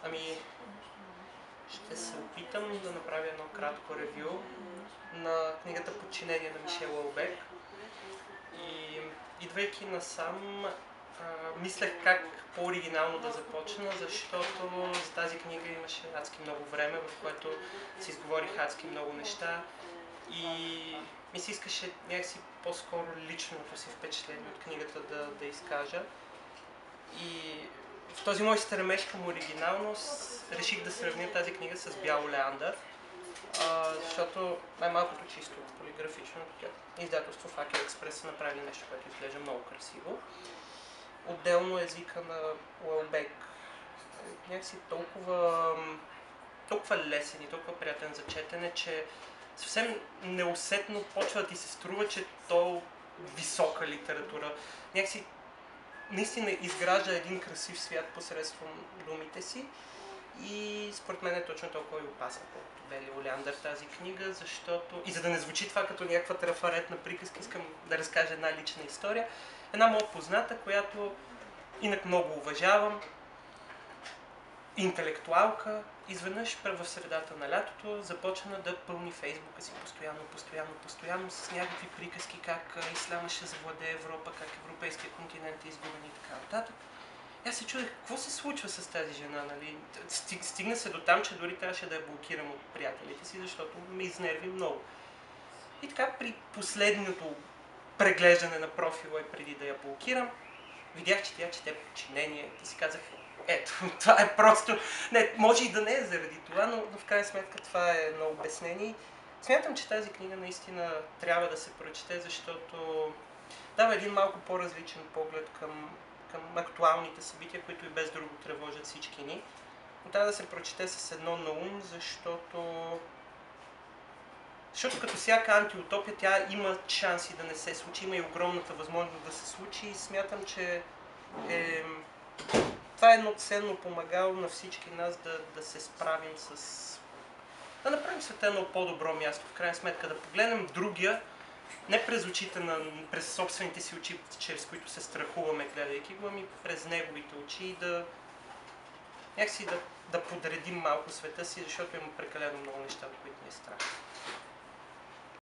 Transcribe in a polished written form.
Ами, ще се опитам да направя едно кратко ревю на книгата Подчинение на Мишел Уълбек. И идвайки насам, мислех как по-оригинално да започна, защото за тази книга имаше адски много време, в което си изговорих адски много неща и ми се искаше някакси по-скоро личното си впечатление от книгата да изкажа. И в този мой стремеж към оригиналност реших да сравня тази книга с Бял Олеандър, защото най-малкото чисто полиграфично издателство Факел Експрес са направили нещо, което изглежда много красиво. Отделно езика на Уълбек някакси толкова лесен и толкова приятен за четене, че съвсем неусетно почва да ти се струва, че то висока литература. Някакси наистина изгражда един красив свят посредством думите си и според мен е точно толкова и опасен, колкото Бели Олеандър тази книга, защото и за да не звучи това като някаква трафаретна приказка, искам да разкажа една лична история. Една моя позната, която инак много уважавам, интелектуалка, изведнъж в средата на лятото започна да пълни фейсбука си постоянно с някакви приказки как исляма ще завладее Европа, как европейския континент е изгубен и така нататък. Аз се чудех, какво се случва с тази жена, нали? Стигна се до там, че дори трябваше да я блокирам от приятелите си, защото ме изнерви много. И така при последното преглеждане на профила и преди да я блокирам, видях, че тя чете Подчинение и си казах, ето, това е просто... Не, може и да не е заради това, но в крайна сметка това е едно обяснение. Смятам, че тази книга наистина трябва да се прочете, защото дава един малко по-различен поглед към актуалните събития, които и без друго тревожат всички ни. Но трябва да се прочете с едно на ум, защото като всяка антиутопия тя има шанси да не се случи, има и огромната възможност да се случи и смятам, че това е едно ценно помагало на всички нас да се справим да направим света едно по-добро място. В крайна сметка да погледнем другия, не през очите през собствените си очи, чрез които се страхуваме, гледайки го, ами през неговите очи и някакси да подредим малко света си, защото има прекалено много неща, от които ни е страх.